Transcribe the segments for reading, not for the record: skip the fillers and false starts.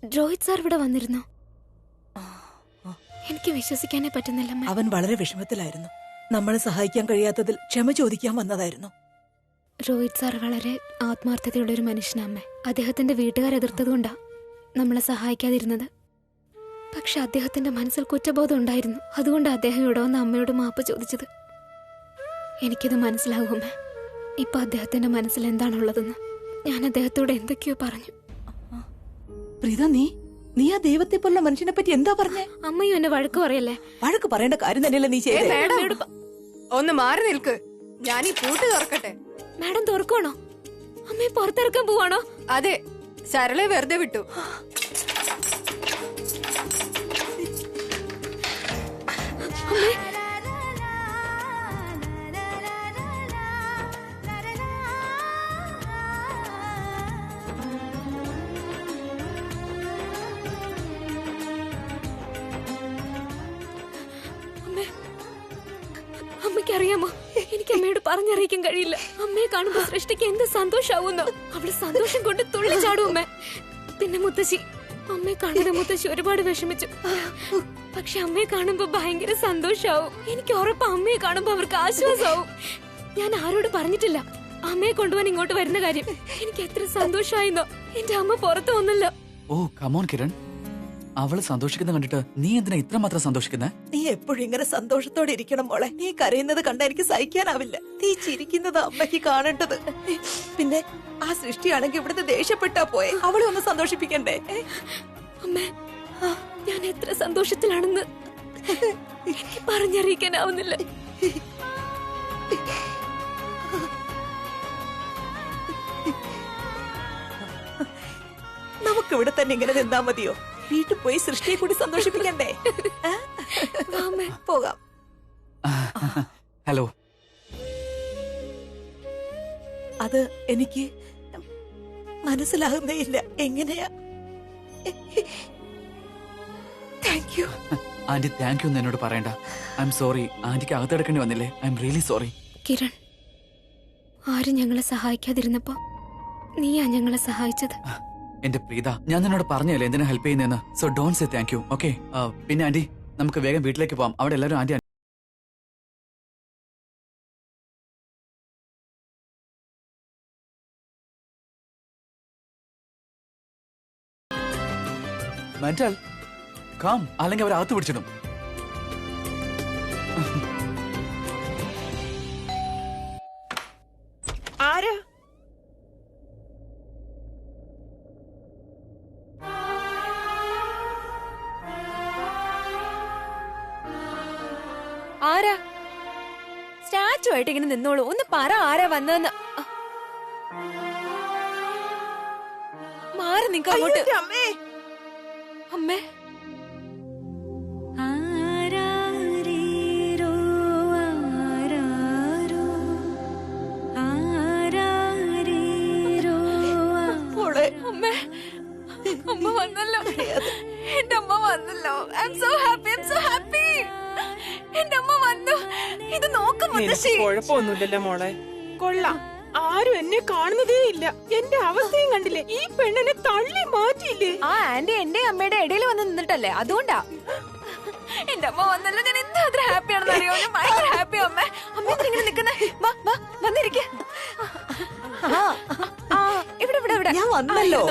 Rohit sir ഇവിടെ വന്നിരുന്നു. എനിക്ക് വിശ്വസിക്കാനേ പറ്റുന്നില്ല. അവൻ വളരെ വിഷമത്തിലായിരുന്നു. നമ്മളെ സഹായിക്കാൻ കഴിയാത്തതിൽ ക്ഷമ ചോദിക്കാൻ വന്നതായിരുന്നു. രോഹിത് സാർ വളരെ ആത്മാർത്ഥതയുള്ള ഒരു മനുഷ്യനമ്മേ. അദ്ദേഹത്തിന്റെ വീട്ടുകാർ എതിർത്തതുകൊണ്ടാ നമ്മളെ സഹായിക്കാതിരുന്നത്. പക്ഷെ അദ്ദേഹത്തിന്റെ മനസ്സിൽ കുറ്റബോധം ഉണ്ടായിരുന്നു. അതുകൊണ്ട് അദ്ദേഹം ഇവിടെ വന്ന് അമ്മയോട് മാപ്പ് ചോദിച്ചത്. എനിക്കത് മനസ്സിലാവും അമ്മേ. ഇപ്പൊ അദ്ദേഹത്തിന്റെ മനസ്സിൽ എന്താണുള്ളതെന്ന്. ഞാൻ അദ്ദേഹത്തോട് എന്തൊക്കെയോ പറഞ്ഞു. പ്രീത, നീ ആ ദൈവത്തെ പോലുള്ള മനുഷ്യനെ പറ്റി എന്താ പറഞ്ഞേ? അമ്മയും എന്നെ വഴക്ക് പറയല്ലേ? വഴക്ക് പറയേണ്ട കാര്യം തന്നെയല്ലേ നീ ചെയ്തേ? ഒന്ന് മാറി നിൽക്ക്, ഞാൻ ഈ പൂട്ട് തുറക്കട്ടെ. മാഡം തുറക്കണോ? അമ്മയെ പുറത്തിറക്കാൻ പോവാണോ? അതെ, സരളെ വെറുതെ വിട്ടു. അമ്മേ, അമ്മയ്ക്കറിയാമോ, എനിക്ക് അമ്മയോട് പറഞ്ഞറിയിക്കാൻ കഴിയില്ല. അമ്മയെ കാണുമ്പോ സൃഷ്ടിക്ക് എന്ത് സന്തോഷാവുന്നോ. അവള് സന്തോഷം കൊണ്ട് തുള്ളിച്ചാടും അമ്മ. പിന്നെ മുത്തശ്ശി, അമ്മയെ കാണുന്ന മുത്തശ്ശി ഒരുപാട് വിഷമിച്ചു. പക്ഷെ അമ്മയെ കാണുമ്പോ ഭയങ്കര സന്തോഷാവും. എനിക്ക് ഉറപ്പാ അമ്മയെ കാണുമ്പോ അവർക്ക് ആശ്വാസമാവും. ഞാൻ ആരോട് പറഞ്ഞിട്ടില്ല അമ്മയെ കൊണ്ടുപോകാൻ ഇങ്ങോട്ട് വരുന്ന കാര്യം. എനിക്ക് എത്ര സന്തോഷമായിരുന്നോ. എന്റെ അമ്മ പുറത്തു വന്നല്ലോ. ഓ കമോൺ കിരൺ, അവള് സന്തോഷിക്കുന്ന കണ്ടിട്ട് നീ എന്തിനാ ഇത്രമാത്രം സന്തോഷിക്കുന്നേ? നീ എപ്പോഴും ഇങ്ങനെ സന്തോഷത്തോടെ ഇരിക്കണം മോളെ. നീ കരയുന്നത് കണ്ട എനിക്ക് സഹിക്കാനാവില്ല. നീ ചിരിക്കുന്നത് അമ്മയ്ക്ക് കാണേണ്ടത്. പിന്നെ ആ സൃഷ്ടിയാണെങ്കിൽ ഇവിടുത്തെ ദേഷ്യപ്പെട്ടാ പോയെ. അവളെ ഒന്ന് സന്തോഷിപ്പിക്കണ്ടേ? അമ്മേ, ഞാൻ എത്ര സന്തോഷത്തിലാണെന്ന് എനിക്ക് പറഞ്ഞറിയിക്കാനാവുന്നില്ല. നമുക്ക് ഇവിടെ തന്നെ ഇങ്ങനെ നിന്നാ മതിയോ? വീട്ടിൽ പോയി സൃഷ്ടിയെ കൂടി സന്തോഷിപ്പിക്കണ്ടേ? പോകാം. ഹലോ. അത് എനിക്ക് മനസ്സിലാകുന്നേ ഇല്ല. എങ്ങനെയാ? Thank you. Aunty thank you എന്ന് എന്നോട് പറയണ്ട. I am sorry. ആന്റിക്ക് അകത്തെടുക്കേണ്ടി വന്നില്ലേ? I am really sorry. Kiran, ആരും ഞങ്ങളെ സഹായിക്കാതിരുന്നപ്പോ നീയാ ഞങ്ങളെ സഹായിച്ചത്. എന്റെ പ്രീത, ഞാൻ നിന്നോട് പറഞ്ഞല്ലേ എന്തിനാ ഹെൽപ്പ് ചെയ്യുന്നതെന്ന്. So don't say thank you, okay? പിന്നെ ആന്റി, നമുക്ക് വേഗം വീട്ടിലേക്ക് പോവാം. അവിടെ എല്ലാവരും ആന്റി മെന്റൽ കാം, അല്ലെങ്കിൽ അവർ അകത്ത് പിടിച്ചിടും. ആരാ? ആരാ? സ്റ്റാച്ചു ആയിട്ട് ഇങ്ങനെ നിന്നോളൂ. ഒന്ന് പറ, ആരാ വന്നതെന്ന്. മാറി നിൽക്ക അങ്ങോട്ട്. അമ്മേ, അമ്മേ, അമ്മേ, അമ്മ വന്നല്ലോ. എന്റെ അമ്മ വന്നല്ലോ. I am so happy, I am so happy. എന്റെ അമ്മ വന്നു. ഇത് നോക്കും മുത്തശ്ശി. കുഴപ്പമൊന്നുമില്ലല്ലോ മോളെ. കൊള്ളാം, ആരും എന്നെ കാണുന്നതേ ഇല്ല. എന്റെ അവസ്ഥയും കണ്ടില്ലേ? ഈ പെണ്ണിനെ തള്ളി മാറ്റിയില്ലേ? ആ ആന്റി എന്റെ അമ്മയുടെ ഇടയിൽ വന്ന് നിന്നിട്ടല്ലേ, അതുകൊണ്ടാ. എന്റെ അമ്മ വന്നല്ലോ. ഞാൻ എന്താ അത്ര ഹാപ്പി ആണെന്ന് അറിയോ? ഞാൻ ഭയങ്കര ഹാപ്പി. അമ്മ അമ്മ ഇങ്ങനെ നിക്കുന്നേ. വന്നിരിക്ക. ഇവിടെ ഇവിടെ ഇവിടെ ഞാൻ വന്നല്ലോ.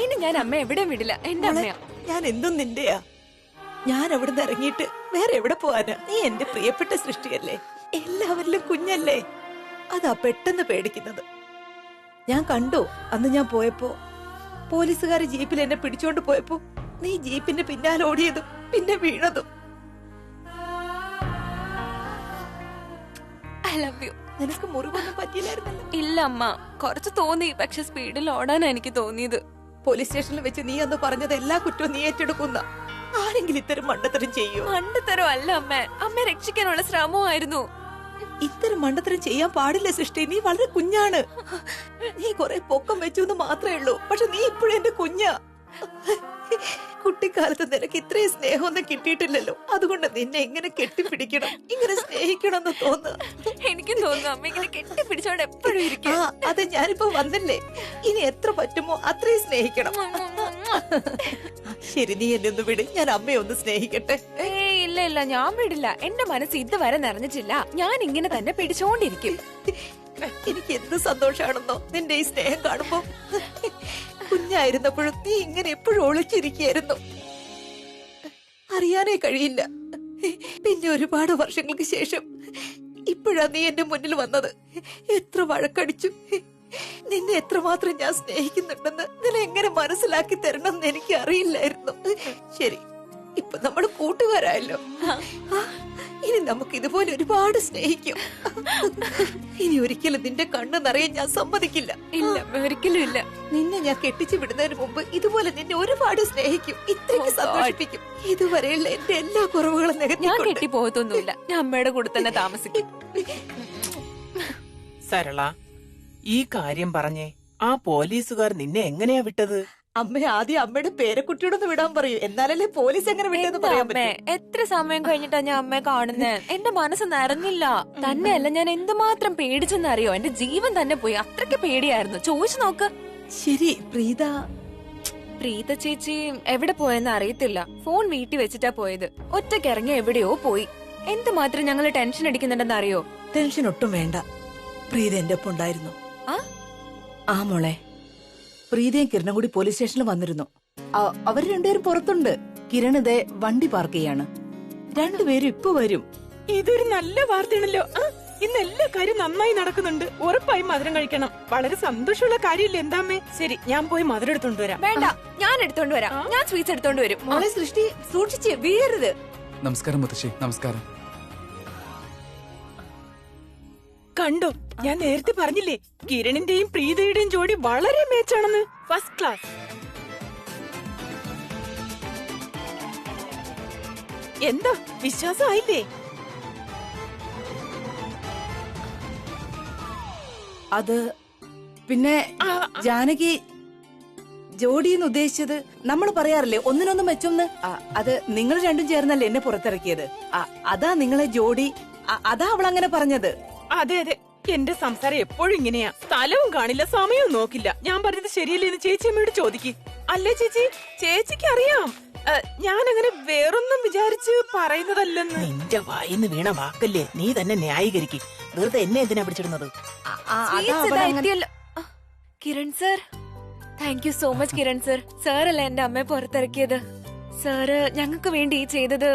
ഇനി ഞാൻ അമ്മ എവിടെയും വിടില്ല. എന്റെ അമ്മയാ. ഞാൻ എന്തും നിന്റെയാ. ഞാൻ അവിടുന്ന് ഇറങ്ങിയിട്ട് വേറെ എവിടെ പോവാനാ? നീ എന്റെ പ്രിയപ്പെട്ട സൃഷ്ടിയല്ലേ. എല്ലാവരിലും കുഞ്ഞല്ലേ. അതാ പെട്ടെന്ന് പേടിക്കുന്നത്. ഞാൻ കണ്ടു അന്ന് ഞാൻ പോയപ്പോ. പോലീസുകാര് ജീപ്പിൽ എന്നെ പിടിച്ചോണ്ട് പോയപ്പോ നീ ജീപ്പിന്റെ പിന്നാലെ ഓടിയതും പിന്നെ വീണതും. I love you. നിനക്ക് മുറിവൊന്നും പറ്റിയില്ലായിരുന്നല്ലോ? ഇല്ല അമ്മ, കുറച്ച് തോന്നി. പക്ഷെ സ്പീഡിൽ ഓടാനാ എനിക്ക് തോന്നിയത്. പോലീസ് സ്റ്റേഷനിൽ വെച്ച് നീ അന്ന് പറഞ്ഞത് എല്ലാ കുറ്റവും നീ ഏറ്റെടുക്കുന്ന. ആരെങ്കിലും ഇത്തരം മണ്ടത്തരം ചെയ്യോ? മണ്ടത്തരം അല്ല അമ്മ, അമ്മയെ രക്ഷിക്കാനുള്ള ശ്രമമായിരുന്നു. ഇത്തരം മണ്ടത്തരം ചെയ്യാൻ പാടില്ല സൃഷ്ടി. നീ വളരെ കുഞ്ഞാണ്. നീ കുറെ പൊക്കം വെച്ചു എന്ന് മാത്രമേ ഉള്ളൂ. പക്ഷെ നീ ഇപ്പോഴും എന്റെ കുഞ്ഞാ. കുട്ടിക്കാലത്ത് നിനക്ക് ഇത്രയും സ്നേഹമൊന്നും കിട്ടിയിട്ടില്ലല്ലോ. അതുകൊണ്ട് നിന്നെ എങ്ങനെ കെട്ടിപ്പിടിക്കണം, ഇങ്ങനെ സ്നേഹിക്കണമെന്ന് തോന്നുക. എനിക്കും തോന്നുന്നു അമ്മ ഇങ്ങനെ കെട്ടിപ്പിടിച്ചോണ്ട് എപ്പോഴും ഇരിക്കും. അത് ഞാനിപ്പോ വന്നില്ലേ, ഇനി എത്ര പറ്റുമോ അത്രയും സ്നേഹിക്കണം. ശരി, നീ എന്നെ ഒന്ന് വിട്, ഞാൻ അമ്മയെ ഒന്ന് സ്നേഹിക്കട്ടെ. ഏയ് ഇല്ല ഇല്ല, ഞാൻ വിടില്ല. എന്റെ മനസ്സ് ഇതുവരെ നിറഞ്ഞിട്ടില്ല. ഞാൻ ഇങ്ങനെ തന്നെ പിടിച്ചോണ്ടിരിക്കും. എനിക്ക് എന്ത് സന്തോഷാണെന്നോ നിന്റെ ഈ സ്നേഹം കാണുമ്പോ. കുഞ്ഞായിരുന്നപ്പോഴും നീ ഇങ്ങനെ എപ്പോഴും ഒളിച്ചിരിക്കുകയായിരുന്നു, അറിയാനേ കഴിയില്ല. പിന്നെ ഒരുപാട് വർഷങ്ങൾക്ക് ശേഷം ഇപ്പോഴാ നീ എന്റെ മുന്നിൽ വന്നത്. എത്ര വഴക്കടിച്ചു, നിന്നെ എത്രമാത്രം ഞാൻ സ്നേഹിക്കുന്നുണ്ടെന്ന് നിന്നെ എങ്ങനെ മനസ്സിലാക്കി തരണമെന്ന് എനിക്ക് അറിയില്ലായിരുന്നു. ശരി, ഇപ്പൊ നമ്മള് കൂട്ടുകാരായല്ലോ. ഇനി നമുക്ക് ഇതുപോലെ ഒരുപാട് സ്നേഹിക്കും. ഇനി ഒരിക്കലും നിന്റെ കണ്ണ് നിറയാൻ ഞാൻ സമ്മതിക്കില്ല. ഇല്ല ഒരിക്കലും ഇല്ല. നിന്നെ ഞാൻ കെട്ടിച്ചു വിടുന്നതിന് മുമ്പ് ഇതുപോലെ നിന്നെ ഒരുപാട് സ്നേഹിക്കും, ഇത്രയ്ക്ക് സന്തോഷിപ്പിക്കും. ഇതുവരെയുള്ള എന്റെ എല്ലാ കുറവുകളും ഞാൻ നികത്തിക്കൊണ്ട് കെട്ടി പോകത്തൊന്നുമില്ല. ഞാൻ അമ്മയുടെ കൂടെ തന്നെ താമസിക്കും. സരള, ഈ കാര്യം പറഞ്ഞേ, ആ പോലീസുകാർ നിന്നെ എങ്ങനെയാ വിട്ടത്? അമ്മ ആദ്യം അമ്മയുടെ പേരക്കുട്ടിയോടൊന്ന് വിടാൻ പറയൂ, എന്നാലല്ലേ പോലീസ് എങ്ങനെ വിട്ടെന്ന് പറയാൻ അമ്മേ, പറ്റും. എത്ര സമയം കഴിഞ്ഞിട്ടാ ഞാൻ അമ്മയെ കാണുന്നേ. എന്റെ മനസ്സ് നിറഞ്ഞില്ല. തന്നെയല്ല, ഞാൻ എന്തുമാത്രം പേടിച്ചെന്നറിയോ. എന്റെ ജീവൻ തന്നെ പോയി. അത്രയ്ക്ക് പേടിയായിരുന്നു. ചോദിച്ചു നോക്ക്. ശരി പ്രീത, പ്രീത ചേച്ചി എവിടെ പോയെന്ന് അറിയത്തില്ല. ഫോൺ വീട്ടിൽ വെച്ചിട്ടാ പോയത്. ഒറ്റയ്ക്ക് ഇറങ്ങി എവിടെയോ പോയി. എന്തുമാത്രം ഞങ്ങള് ടെൻഷൻ അടിക്കുന്നുണ്ടെന്ന് അറിയോ. ടെൻഷൻ ഒട്ടും വേണ്ട. പ്രീത എന്റെ ഒപ്പം ഉണ്ടായിരുന്നു. ആ മോളെ, പ്രീതയും കിരണും കൂടി പോലീസ് സ്റ്റേഷനിൽ വന്നിരുന്നു. അവർ രണ്ടുപേരും പുറത്തുണ്ട്. കിരൺ ഇതേ വണ്ടി പാർക്ക് ചെയ്യാണ്. രണ്ടുപേരും ഇപ്പൊ വരും. ഇതൊരു നല്ല വാർത്തയാണല്ലോ. ഇന്ന് എല്ലാ കാര്യം നന്നായി നടക്കുന്നുണ്ട്. ഉറപ്പായി മധുരം കഴിക്കണം. വളരെ സന്തോഷമുള്ള കാര്യമില്ല എന്താമ്മേ? ശരി, ഞാൻ പോയി മധുരം എടുത്തോണ്ട് വരാം. വേണ്ട, ഞാൻ എടുത്തോണ്ട് വരാം. ഞാൻ സ്വീറ്റ്സ് എടുത്തോണ്ട് വരും. മോളെ സൃഷ്ടി, സൂക്ഷിച്ച് വീഴരുത്. നമസ്കാരം മുത്തശ്ശി. നമസ്കാരം. കണ്ടോ, ഞാൻ നേരത്തെ പറഞ്ഞില്ലേ, കിരണിന്റെയും പ്രീതയുടെയും ജോഡി വളരെ മേച്ചാണെന്ന്. First class. എന്താ വിശ്വാസമായില്ലേ? അത് പിന്നെ ജാനകി ജോഡി എന്ന് ഉദ്ദേശിച്ചത് നമ്മൾ പറയാറില്ലേ ഒന്നിനൊന്നും മെച്ചൊന്ന്. അത് നിങ്ങൾ രണ്ടും ചേർന്നല്ലേ എന്നെ പുറത്തിറക്കിയത്. അതാ നിങ്ങളെ ജോഡി. അതാ അവൾ അങ്ങനെ പറഞ്ഞത്. അതെ അതെ, എന്റെ സംസാരം എപ്പോഴും ഇങ്ങനെയാ. സ്ഥലവും കാണില്ല, സമയവും നോക്കില്ല. ഞാൻ പറഞ്ഞത് ശരിയല്ലേ എന്ന് ചേച്ചി അമ്മയോട് ചോദിക്ക്. അല്ലേ ചേച്ചി? ചേച്ചിക്ക് അറിയാം ഞാൻ അങ്ങനെ വേറൊന്നും വിചാരിച്ച് പറയുന്നതല്ലെന്ന്. നിന്റെ വായിന്ന് വീണ വാക്കല്ലേ നീ തന്നെ ന്യായീകരിക്കും. വെറുതെ എന്നെ എന്തിനാ പിടിച്ചിടുന്നത്? Kiran sir, thank you so much Kiran sir. സാറല്ലേ എന്റെ അമ്മയെ പുറത്തിറക്കിയത്. സാറ് ഞങ്ങൾക്ക് വേണ്ടി ചെയ്തത്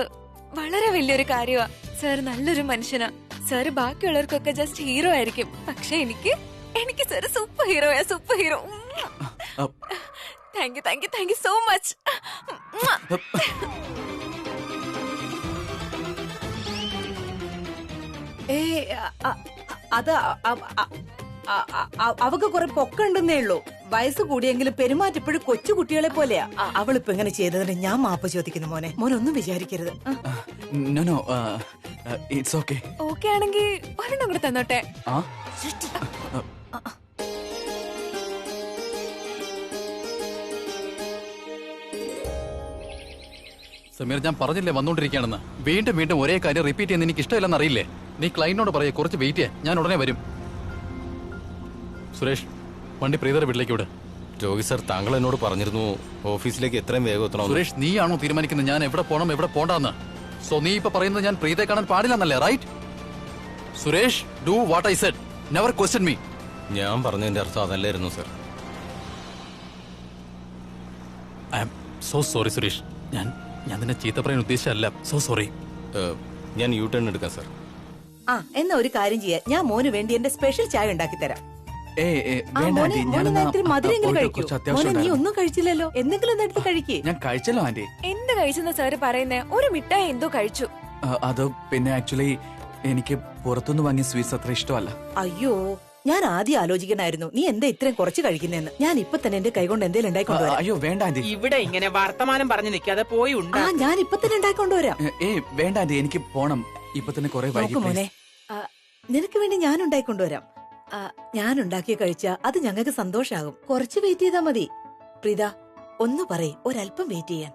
വളരെ വലിയൊരു കാര്യമാ. സാർ നല്ലൊരു മനുഷ്യനാ. സാറ് ബാക്കിയുള്ളവർക്കൊക്കെ ജസ്റ്റ് ഹീറോ ആയിരിക്കും. പക്ഷെ എനിക്ക് സാറ് സൂപ്പർ ഹീറോയാ, super hero. Thank you thank you thank you so much. അത് അവക്ക് കുറെ പൊക്കുണ്ടെന്നേ ഉള്ളൂ. വയസ്സ് കൂടിയെങ്കിലും പെരുമാറ്റം ഇപ്പോഴും കൊച്ചുകുട്ടികളെ പോലെയാ. അവളിപ്പോ ഇങ്ങനെ ചെയ്തതിന് ഞാൻ മാപ്പ് ചോദിക്കുന്നു മോനെ. മോനൊന്നും വിചാരിക്കരുത്. ഓക്കെ ആണെങ്കിൽ ഒരെണ്ണം കൂടെ തന്നോട്ടെ. സമീർ, ഞാൻ പറഞ്ഞില്ലേ വന്നോണ്ടിരിക്കുകയാണെന്ന്. വീണ്ടും വീണ്ടും ഒരേ കാര്യം റിപ്പീറ്റ് ചെയ്യുന്ന എനിക്ക് ഇഷ്ടമില്ലെന്ന് അറിയില്ലേ? നീ ക്ലൈന്റിനോട് പറയേ കുറച്ച് വെയിറ്റ് ചെയ്യാൻ, ഞാൻ ഉടനെ വരും. സുരേഷ്, വണ്ടി പ്രീതയുടെ വീട്ടിലേക്ക് വിട്. രോഗി സർ, താങ്കൾ എന്നോട് പറഞ്ഞിരുന്നു ഓഫീസിലേക്ക് എത്രയും വേഗം എത്തണം. സുരേഷ്, നീയാണോ തീരുമാനിക്കുന്നത് ഞാൻ എവിടെ പോകണം എവിടെ പോണ്ടെന്ന്? സോ നീ ഇപ്പൊ പറയുന്നത് ഞാൻ പ്രീതയെ കാണാൻ പാടില്ലെന്നല്ലേ, right? Suresh, do what I said, never question me. ഞാൻ പറഞ്ഞതിന്റെ അർത്ഥം അതല്ലായിരുന്നു sir. I am so sorry Suresh. ഞാൻ നിന്നെ ചീത്ത പറയാൻ ഉദ്ദേശിച്ചല്ല. So sorry. ഞാൻ യു ടേൺ എടുക്കാം സർ. എന്നാ ഒരു കാര്യം ചെയ്യാം, ഞാൻ മോന് വേണ്ടി എന്റെ സ്പെഷ്യൽ ചായ ഉണ്ടാക്കി തരാം. നീ ഒന്നും കഴിച്ചില്ലല്ലോ, എന്തെങ്കിലും എടുത്ത് കഴിക്കേ. ഞാൻ കഴിച്ചല്ലോ ആന്റി. എന്ത് കഴിച്ചെന്ന് സാറ് പറയുന്നേ? ഒരു മിഠായി എന്തോ കഴിച്ചു. അത് പിന്നെ ആക്ച്വലി എനിക്ക് പുറത്തുനിന്ന് വാങ്ങിയ സ്വീറ്റ്സ് അത്ര ഇഷ്ടമല്ല. അയ്യോ, ഞാൻ ആദ്യം ആലോചിക്കണായിരുന്നു നീ എന്താ ഇത്രയും കുറച്ച് കഴിക്കുന്നതെന്ന്. ഞാൻ ഇപ്പൊ തന്നെ എന്റെ കൈകൊണ്ട് എന്തെങ്കിലും ഉണ്ടായിക്കൊണ്ടുവരാം. അയ്യോ വേണ്ട ആന്റി. ഇവിടെ ഇങ്ങനെ വർത്തമാനം പറഞ്ഞു നിൽക്കാതെ പോയി ഉണ്ട്. ഞാൻ ഇപ്പൊ തന്നെ ഉണ്ടായിക്കൊണ്ടുവരാം. വേണ്ട ആന്റി, എനിക്ക് പോണം. ഇപ്പൊ തന്നെ കുറെ വൈകി. മോനെ, നിനക്ക് വേണ്ടി ഞാൻ ഉണ്ടായിക്കൊണ്ടുവരാം. ഞാൻ ഉണ്ടാക്കി കഴിച്ചാ അത് ഞങ്ങൾക്ക് സന്തോഷാകും. കുറച്ച് വെയിറ്റ് ചെയ്താ മതി. പ്രീത, ഒന്ന് പറയ്, ഒരല്പം വെയിറ്റ് ചെയ്യാൻ.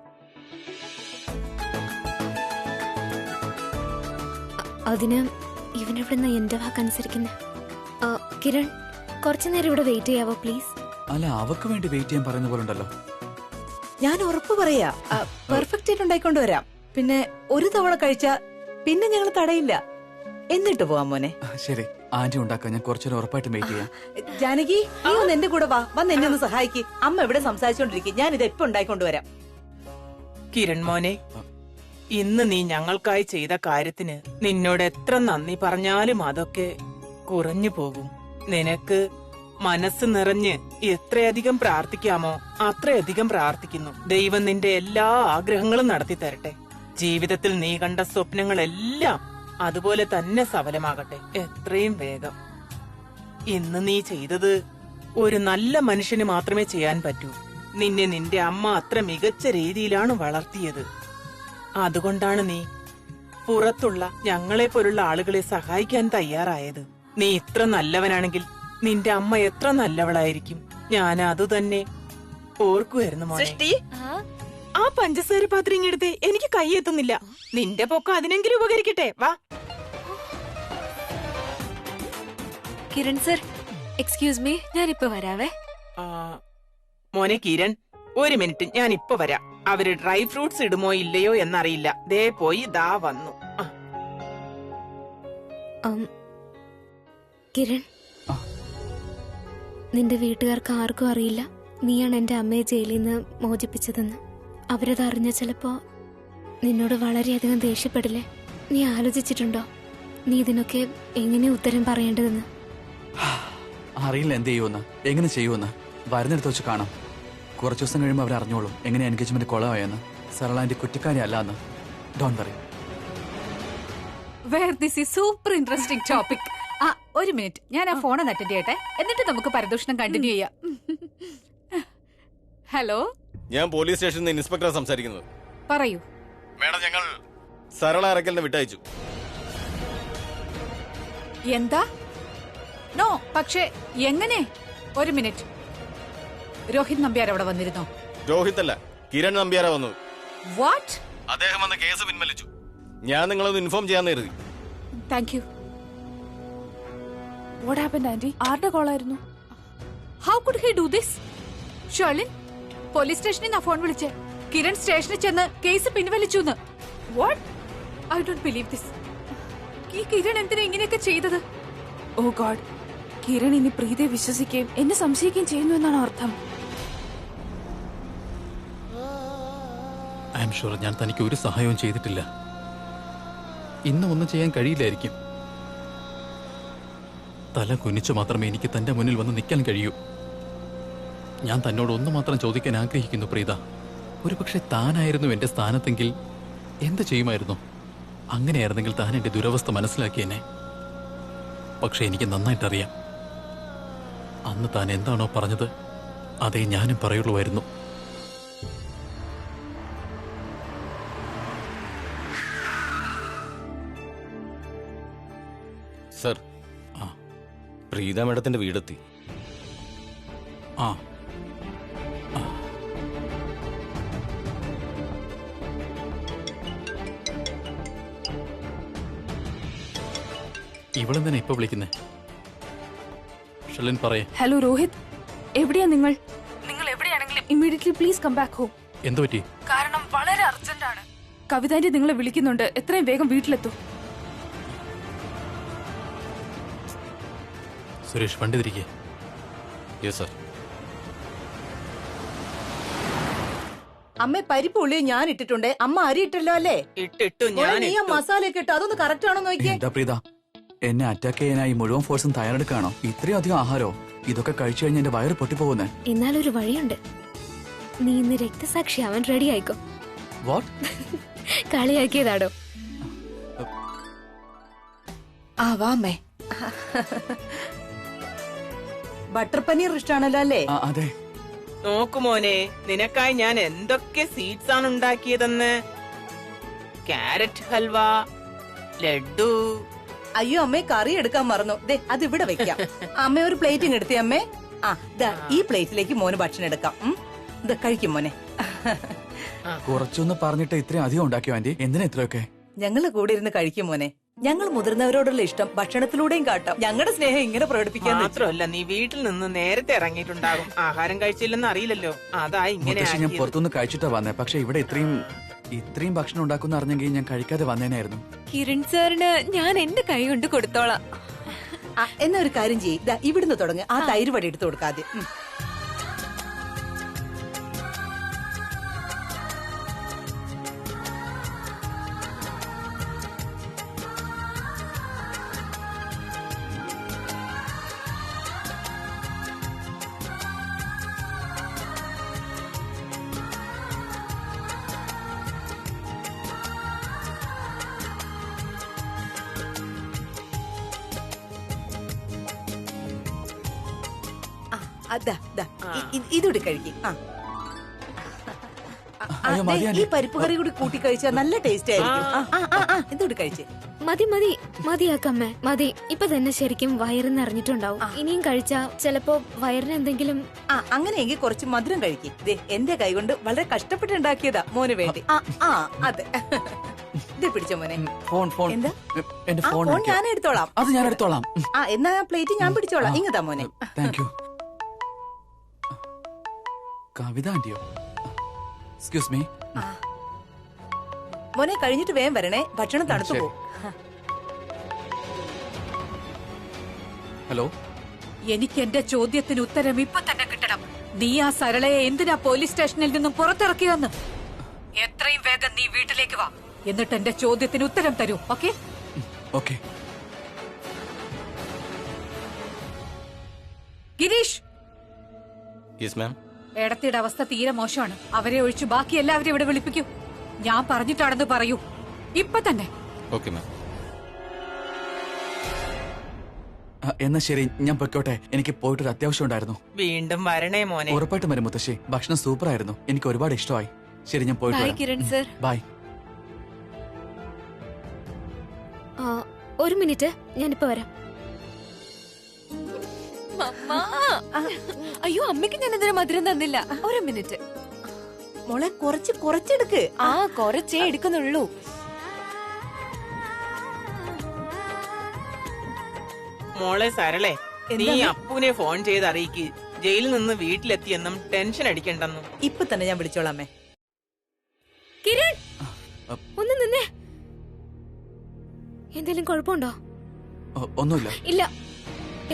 അതിന് ഇവനെവിടുന്ന് എന്റെ വാക്കനുസരിക്കുന്ന കിരൺ, കുറച്ചു നേരം ഇവിടെ വെയിറ്റ് ചെയ്യാവോ പ്ലീസ്? അല്ല, അവക്ക് വേണ്ടി വെയിറ്റ് ചെയ്യാൻ പറയുന്ന പോലെ ഉണ്ടല്ലോ. ഞാൻ ഉറപ്പ് പറയാ, പെർഫെക്റ്റ് ആയിട്ട് ഉണ്ടായിക്കൊണ്ട് വരാം. പിന്നെ ഒരു തവണ കഴിച്ചാ പിന്നെ ഞങ്ങൾ തടയില്ല. എന്നിട്ട് പോവാം മോനെ. ശരി, ആന്റി ഉണ്ടാക്കാൻ ഞാൻ കുറച്ചേരം ഉറപ്പായിട്ടും വെയിറ്റ് ചെയ്യാം. ജാനകി, നീ ഒന്ന് എന്റെ കൂടെ വാ, വന്ന് എന്നെ ഒന്ന് സഹായിക്ക്. അമ്മ ഇവിടെ സംസാരിച്ചോണ്ടിരിക്കും, ഞാൻ ഇത് എപ്പോ ഉണ്ടായിക്കൊണ്ടുവരാം. കിരൺ മോനെ, ഇന്ന് നീ ഞങ്ങൾക്കായി ചെയ്ത കാര്യത്തിന് നിന്നോട് എത്ര നന്ദി പറഞ്ഞാലും അതൊക്കെ കുറഞ്ഞു പോകും. നിനക്ക് മനസ്സ് നിറഞ്ഞ് എത്രയധികം പ്രാർത്ഥിക്കാമോ അത്രയധികം പ്രാർത്ഥിക്കുന്നു. ദൈവം നിന്റെ എല്ലാ ആഗ്രഹങ്ങളും നടത്തി തരട്ടെ. ജീവിതത്തിൽ നീ കണ്ട സ്വപ്നങ്ങളെല്ലാം അതുപോലെ തന്നെ സഫലമാകട്ടെ എത്രയും വേഗം. ഇന്ന് നീ ചെയ്തത് ഒരു നല്ല മനുഷ്യന് മാത്രമേ ചെയ്യാൻ പറ്റൂ. നിന്നെ നിന്റെ അമ്മ അത്ര മികച്ച രീതിയിലാണ് വളർത്തിയത്. അതുകൊണ്ടാണ് നീ പുറത്തുള്ള ഞങ്ങളെ പോലുള്ള ആളുകളെ സഹായിക്കാൻ തയ്യാറായത്. നീ ഇത്ര നല്ലവനാണെങ്കിൽ നിന്റെ അമ്മ എത്ര നല്ലവളായിരിക്കും. ഞാൻ അതുതന്നെ ഓർക്കുമായിരുന്നു മോനെ. സൃഷ്ടി, ആ പഞ്ചസാര പാത്രം ഇങ്ങെടുത്ത്, എനിക്ക് കൈ എത്തുന്നില്ല. നിന്റെ പൊക്കം അതിനെങ്കിലും ഉപകരിക്കട്ടെ. വാ കിരൺ സർ, എക്സ്ക്യൂസ് മീ, ഞാനിപ്പോ വരാവേ. ആ, മോനെ കിരൺ, ഒരു മിനിറ്റ്, ഞാൻ ഇപ്പൊ വരാം. അവര് ഡ്രൈ ഫ്രൂട്ട്സ് ഇടുമോ ഇല്ലയോ എന്നറിയില്ല. ദേ പോയി ദാ വന്നു. കിരൺ, നിന്റെ വീട്ടുകാർക്ക് ആർക്കും അറിയില്ല നീയാണ് എന്റെ അമ്മയെ ജയിലിൽ നിന്ന് മോചിപ്പിച്ചതെന്ന്. അവരത് അറിഞ്ഞ ചിലപ്പോ നിന്നോട് വളരെയധികം ദേഷ്യപ്പെടില്ലേ? നീ ആലോചിച്ചിട്ടുണ്ടോ നീ ഇതിനൊക്കെ എങ്ങനെ ഉത്തരം പറയേണ്ടതെന്ന്? അറിയില്ല എന്ത് ചെയ്യുമെന്ന്, എങ്ങനെ ചെയ്യുമെന്ന്. വരുന്നിടത്ത് വെച്ച് കാണാം. കുറച്ചു ദിവസം കഴിയുമ്പോൾ അവർ അറിഞ്ഞോളും എങ്ങനെ എൻഗേജ്മെന്റ് കൊളമായെന്ന്. സരള എന്റെ കുറ്റക്കാരി അല്ല എന്ന്. Don't worry. Where this is super interesting topic. ഒരു മിനിറ്റ്, ഞാൻ ആ ഫോൺ ഒന്ന് അറ്റൻഡ് ചെയ്യട്ടെ, എന്നിട്ട് നമുക്ക് പരദൂഷണം കണ്ടിന്യൂ ചെയ്യാം. ഹലോ, ഞാൻ പോലീസ് സ്റ്റേഷനിൽ നിന്ന് ഇൻസ്പെക്ടർ സംസാരിക്കുന്നത്. പറയൂ. മേഡം, ഞങ്ങൾ സരള അറക്കലിനെ വിട്ടയച്ചു. എന്താ? നോ, പക്ഷേ എങ്ങനെ? ഒരു മിനിറ്റ്, രോഹിത് നമ്പ്യാർ അവിടെ വന്നിരുന്നോ? രോഹിത് അല്ല, കിരൺ നമ്പ്യാരാ വന്നത്. വാട്ട്? അദ്ദേഹം വന്ന കേസ് പിൻവലിച്ചു. ഞാൻ നിങ്ങളൊന്ന് ഇൻഫോം ചെയ്യാന്ന് കരുതി. Thank you. What happened aunty? ആരുടെ കോളായിരുന്നു? How could he do this? Sherlin, police സ്റ്റേഷനിൽ നിന്നാ ഫോൺ വിളിച്ചേ. കിരൺ സ്റ്റേഷനിൽ ചെന്ന് കേസ് പിൻവലിച്ചു. What? I don't believe this. ഈ കിരൺ എന്തിനാ ഇങ്ങനെയൊക്കെ ചെയ്തത്? ഓ ഗോഡ്, കിരൺ ഇനി പ്രീതയെ വിശ്വസിക്കുകയും എന്നെ സംശയിക്കുകയും ചെയ്യുന്നു എന്നാണ് അർത്ഥം. ഐ എം ഷുവർ ഞാൻ തനിക്ക് ഒരു സഹായവും ചെയ്തിട്ടില്ല. ഇന്നും ഒന്നും ചെയ്യാൻ കഴിയില്ലായിരിക്കും. തല കുനിച്ചു മാത്രമേ എനിക്ക് തന്റെ മുന്നിൽ വന്ന് നിൽക്കാൻ കഴിയൂ. ഞാൻ തന്നോട് ഒന്ന് മാത്രം ചോദിക്കാൻ ആഗ്രഹിക്കുന്നു പ്രീത. ഒരുപക്ഷെ താനായിരുന്നു എന്റെ സ്ഥാനത്തെങ്കിൽ എന്ത് ചെയ്യുമായിരുന്നു? അങ്ങനെയായിരുന്നെങ്കിൽ താൻ എന്റെ ദുരവസ്ഥ മനസ്സിലാക്കിയെന്നെ. പക്ഷെ എനിക്ക് നന്നായിട്ടറിയാം, അന്ന് താൻ എന്താണോ പറഞ്ഞത് അതേ ഞാനും പറയുള്ളൂമായിരുന്നു. സർ, പ്രീത മേഡത്തിന്റെ വീടെത്തി. ആ, ഇവളെന്തിനാ ഇപ്പൊ വിളിക്കുന്നേ? ഷെർലിൻ പറയേ. ഹലോ രോഹിത്, എവിടെയാ നിങ്ങൾ? നിങ്ങൾ എവിടെയാണെങ്കിലും immediately please come back home. എന്തു പറ്റി? കാരണം വളരെ അർജന്റ് ആണ്. കവിതാന്റി നിങ്ങളെ വിളിക്കുന്നുണ്ട്. എത്രയും വേഗം വീട്ടിലെത്തൂ. സുരേഷ്, വണ്ടി തിരികെ. Yes sir. അമ്മ പരിപ്പ് ഉള്ളി ഞാൻ ഇട്ടിട്ടുണ്ട്, അമ്മ അരി ഇട്ടല്ലോ അല്ലേ? ഇട്ടിട്ടു മോളെ, ഞാൻ നീ ആ മസാലയൊക്കെ ഇട്ടു, അതൊന്ന് കറക്റ്റ് ആണോ നോക്കിയേ. എന്താ പ്രീത, എന്നെ അറ്റാക്ക് ചെയ്യാനായി മുഴുവൻ ഫോഴ്സും തയ്യാറെടുക്കാണോ? ഇത്രയും അധികം ആഹാരോ? ഇതൊക്കെ കഴിച്ചു കഴിഞ്ഞ് എന്റെ വയറ് പൊട്ടിപ്പോകുന്നേ. എന്നാലൊരു വഴിയുണ്ട്. നീ ഇന്ന് രക്തസാക്ഷിയാവാൻ റെഡി ആയിക്കോ. വാട്ട്? കളിയാക്കിയതാടോ. ആ വാമേ. ബട്ടർ പനീർ ഇഷ്ടാണല്ലോ അല്ലേ? അതെ. നോക്കുമോനെ, നിനക്കായി ഞാൻ എന്തൊക്കെ സ്വീറ്റ്സ് ആണ് ഉണ്ടാക്കിയതെന്ന്. ക്യാരറ്റ് ഹൽവ, ലഡു. അയ്യോ അമ്മേ, കറി എടുക്കാൻ മറന്നു. ദേ അത് ഇവിടെ വെക്കാം. അമ്മ ഒരു പ്ലേറ്റിങ് എടുത്തേ അമ്മേ. ആ ദാ ഈ പ്ലേറ്റിലേക്ക് മോന് ഭക്ഷണം എടുക്കാം. ഇത് കഴിക്കും മോനെ. കുറച്ചൊന്ന് പറഞ്ഞിട്ട് ഇത്രയും അധികം ഉണ്ടാക്കിയോ ആന്റി? എന്തിനാ ഇത്രയൊക്കെ? ഞങ്ങള് കൂടെ ഇരുന്ന് കഴിക്കും മോനെ. ഞങ്ങൾ മുതിർന്നവരോടുള്ള ഇഷ്ടം ഭക്ഷണത്തിലൂടെയും കാട്ടാം. ഞങ്ങളുടെ സ്നേഹം ഇങ്ങനെ പ്രകടിപ്പിക്കാൻ മാത്രമല്ല നീ വീട്ടിൽ നിന്ന് നേരത്തെ ഇറങ്ങിയിട്ടുണ്ടാകും. ആഹാരം കഴിച്ചില്ലെന്ന് അറിയില്ലല്ലോ, അതാ ഇങ്ങനെ മുത്തശ്ശി, ഞാൻ ആക്കിയത്. പുറത്തുനിന്ന് കഴിച്ചിട്ടാ വന്നേ. പക്ഷെ ഇവിടെ ഇത്രയും ഭക്ഷണം ഉണ്ടാക്കുന്ന അറിഞ്ഞെങ്കിൽ ഞാൻ കഴിക്കാതെ വന്നേനായിരുന്നു. കിരൺ സാറിന് ഞാൻ എന്റെ കൈ കൊണ്ട് കൊടുത്തോളാം. എന്നാ ഒരു കാര്യം ചെയ്യ്, ഇവിടുന്ന് തുടങ്ങ്. ആ തൈര് വടി എടുത്തു കൊടുക്കാതെ. ഇതൂടി കഴിക്കും. അയ്യോ, മതി ഈ ആന്റി. പരിപ്പ് കറി കൂടി കൂട്ടി കഴിച്ചാൽ നല്ല ടേസ്റ്റ് ആയിരിക്കും. ഇതൂടി കഴിച്ചേ. മതി മതി മതിയാക്കമ്മേ, മതി. ഇപ്പൊ തന്നെ ശരിക്കും വയറ് നിറഞ്ഞിട്ടുണ്ടാവും. ഇനിയും കഴിച്ചാ ചിലപ്പോ വയറിന് എന്തെങ്കിലും. അങ്ങനെയെങ്കിൽ കുറച്ച് മധുരം കഴിക്കും. എന്റെ കൈ കൊണ്ട് വളരെ കഷ്ടപ്പെട്ടുണ്ടാക്കിയതാ മോന് വേണ്ടി. അതെ, ഇത് പിടിച്ചോ മോനെ. ഫോൺ എന്താ? എന്റെ ഫോൺ ഫോൺ ഞാൻ എടുത്തോളാം. അത് ഞാൻ എടുത്തോളാം. എന്നാ പ്ലേറ്റ് ഞാൻ പിടിച്ചോളാം. ഇങ്ങതാ മോനെ. Thank you. കവിത ആന്റിയോ? Excuse me. മോനെ കഴിഞ്ഞിട്ട് വേഗം വരണേ, ഭക്ഷണം തണുത്തു ശരി. പോകും. ഹലോ, എനിക്ക് എന്റെ ചോദ്യത്തിന് ഉത്തരം ഇപ്പൊ തന്നെ കിട്ടണം. നീ ആ സരളയെ എന്തിനാ പോലീസ് സ്റ്റേഷനിൽ നിന്നും പുറത്തിറക്കിയെന്ന്? എത്രയും വേഗം നീ വീട്ടിലേക്ക് വാ, എന്നിട്ട് എന്റെ ചോദ്യത്തിന് ഉത്തരം തരൂ. Okay? Okay. Girish, yes ma'am. ഏടത്തിയുടെ അവസ്ഥ തീരെ മോശമാണ്. അവരെ ഒഴിച്ച് ബാക്കി എല്ലാവരും ഇവിടെ വിളിപ്പിക്കൂ. ഞാൻ പറഞ്ഞിട്ടാണെന്ന് പറയൂ, ഇപ്പൊ തന്നെ. Okay ma'am. എന്നാ ശരി, ഞാൻ പൊയ്ക്കോട്ടെ. എനിക്ക് പോയിട്ടൊരു അത്യാവശ്യം ഉണ്ടായിരുന്നു. വീണ്ടും വരണേ മോനെ. ഉറപ്പായിട്ടും വരും മുത്തശ്ശി. ഭക്ഷണം സൂപ്പർ ആയിരുന്നു, എനിക്ക് ഒരുപാട് ഇഷ്ടമായി. ശരി, ഞാൻ പോയിട്ട് ബൈ വരാം. കിരൺ സർ. ബൈ. ഒരു മിനിറ്റ്, ഞാനിപ്പോ വരാം. അയ്യോ, അമ്മയ്ക്ക് ഞാൻ ഇതിന് മധുരം തന്നില്ല. ഒരു മിനിറ്റ്. മോളെ കുറച്ചെടുക്ക്. കുറച്ചേ എടുക്കുന്നുള്ളൂ. മോളെ സരളെ, നീ എന്താണ്? അപ്പുവിനെ ഫോൺ ചെയ്ത് അറിയിക്ക്. ജയിലിൽ നിന്ന് വീട്ടിലെത്തിയെന്നും ടെൻഷൻ അടിക്കണ്ടെന്നും. ഇപ്പൊ തന്നെ ഞാൻ വിളിച്ചോളാമേ. കിരൺ, ഒന്ന് നിന്നേ. എന്തെങ്കിലും കുഴപ്പമുണ്ടോ? ഒന്നുമില്ല. ഇല്ല,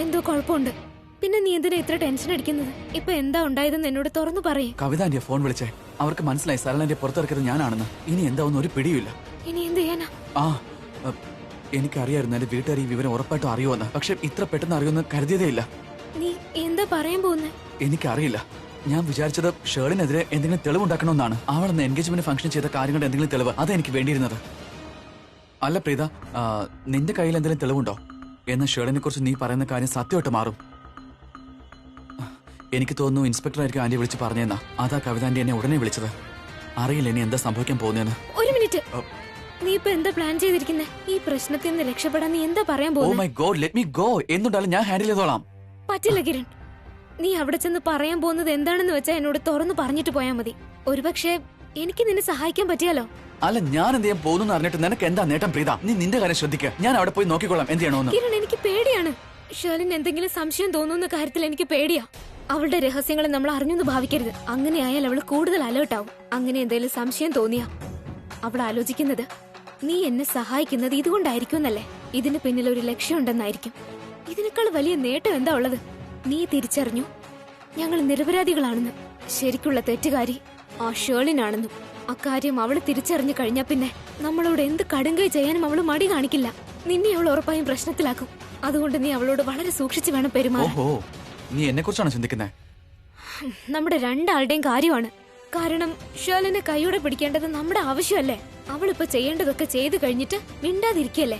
എന്തോ കുഴപ്പമുണ്ട്. പിന്നെ നീ എന്തിനാ ഇത്ര ടെൻഷൻ അടിക്കുന്നത്? ഇപ്പൊ എന്താ ഉണ്ടായതെന്ന് എന്നോട് തുറന്നു പറയേ. കവിത ആന്റിയെ ഫോൺ വിളിച്ചേ. അവർക്ക് മനസ്സിലായി സരളന്റെ പുറത്തിറക്കിയത് ഞാനാണെന്ന്. ഇനി എന്താ ഒന്നും ഒരു പിടിയില്ല. ഇനി എന്ത് ചെയ്യാനാ? എനിക്കറിയായിരുന്നു എന്റെ വീട്ടുകാർ ഈ വിവരം ഉറപ്പായിട്ടും അറിയുമെന്ന്. പക്ഷെ ഇത്ര പെട്ടെന്ന് അറിയുമെന്ന് കരുതിയതേ ഇല്ല. നീ എന്താ പറയാൻ പോകുന്നേ? എനിക്കറിയില്ല. ഞാൻ വിചാരിച്ചത് ഷേളിനെതിരെ എന്തെങ്കിലും തെളിവുണ്ടാക്കണമെന്നാണ്. അവളെന്ന് എൻഗേജ്മെന്റ് ഫംഗ്ഷൻ ചെയ്ത കാര്യങ്ങളുടെ എന്തെങ്കിലും തെളിവ് അതെനിക്ക് വേണ്ടിയിരുന്നത്. അല്ല പ്രീത, നിന്റെ കയ്യിൽ എന്തെങ്കിലും തെളിവുണ്ടോ? എന്ന് ഷേളിനെ കുറിച്ച് നീ പറയുന്ന കാര്യം സത്യമായിട്ട് മാറും. എനിക്ക് തോന്നുന്നു ഇൻസ്പെക്ടറായിരിക്കും ആന്റി വിളിച്ച് പറഞ്ഞെന്നാ. അതാ കവിത ആന്റി എന്നെ ഉടനെ വിളിച്ചത്. അറിയില്ല ഇനി എന്താ സംഭവിക്കാൻ പോകുന്നതെന്ന്. ഒരു മിനിറ്റ്, നീ ഇപ്പൊ എന്താ പ്ലാൻ ചെയ്തിരിക്കുന്നേ? ഈ പ്രശ്നത്തിൽ നിന്ന് രക്ഷപ്പെടാൻ നീ എന്താ പറയാൻ ഓ പോകുന്നത്? My god, let me go. എന്തുണ്ടാലും ഞാൻ ഹാൻഡിൽ ചെയ്തോളാം. പറ്റില്ല കിരൺ. നീ അവിടെ ചെന്ന് പറയാൻ പോകുന്നത് എന്താണെന്ന് വെച്ചാ എന്നോട് തുറന്നു പറഞ്ഞിട്ട് പോയാ മതി. ഒരുപക്ഷെ എനിക്ക് നിന്നെ സഹായിക്കാൻ പറ്റിയാലോ? അല്ല, ഞാൻ എന്ത് ചെയ്യാൻ പോകുന്നു അറിഞ്ഞിട്ട് നിനക്ക് എന്താ നേട്ടം പ്രീത? നീ നിന്റെ കാര്യം ശ്രദ്ധിക്കുക. ഞാൻ അവിടെ പോയി നോക്കിക്കോളാം എന്ത് ചെയ്യണോന്ന്. കിരൺ, എനിക്ക് പേടിയാണ്. ഷേളിന് എന്തെങ്കിലും സംശയം തോന്നുന്ന കാര്യത്തിൽ എനിക്ക് പേടിയാ. അവളുടെ രഹസ്യങ്ങളെ നമ്മൾ അറിഞ്ഞൊന്ന് ഭാവിക്കരുത്. അങ്ങനെയായാൽ അവൾ കൂടുതൽ അലേർട്ട് ആവും. അങ്ങനെ എന്തെങ്കിലും സംശയം തോന്നിയാ അവൾ ആലോചിക്കുന്നത് നീ എന്നെ സഹായിക്കുന്നത് ഇതുകൊണ്ടായിരിക്കും എന്നല്ലേ. ഇതിന് പിന്നിൽ ഒരു ലക്ഷ്യമുണ്ടെന്നായിരിക്കും. ഇതിനേക്കാൾ വലിയ നേട്ടം എന്താ ഉള്ളത്? നീ തിരിച്ചറിഞ്ഞു ഞങ്ങൾ നിരപരാധികളാണെന്ന്. ശരിക്കുള്ള തെറ്റുകാരി ആ ഷേളിനാണെന്നും അക്കാര്യം അവള് തിരിച്ചറിഞ്ഞു കഴിഞ്ഞാ പിന്നെ നമ്മളോട് എന്ത് കടുങ്കൈ ചെയ്യാനും അവള് മടി കാണിക്കില്ല. നിന്നെ അവൾ ഉറപ്പായും പ്രശ്നത്തിലാക്കും. അതുകൊണ്ട് നീ അവളോട് വളരെ സൂക്ഷിച്ചു വേണം പെരുമാറാൻ. ഓഹോ, നീ എന്നെ കുറിച്ചാണ് ചിന്തിക്കുന്നത്? നമ്മുടെ രണ്ടാളുടെയും കാര്യമാണ്. കാരണം ഷേളിനെ കൈയോടെ പിടിക്കേണ്ടത് നമ്മുടെ ആവശ്യമല്ലേ. അവളിപ്പോ ചെയ്യേണ്ടതൊക്കെ ചെയ്തു കഴിഞ്ഞിട്ട് മിണ്ടാതിരിക്കല്ലേ.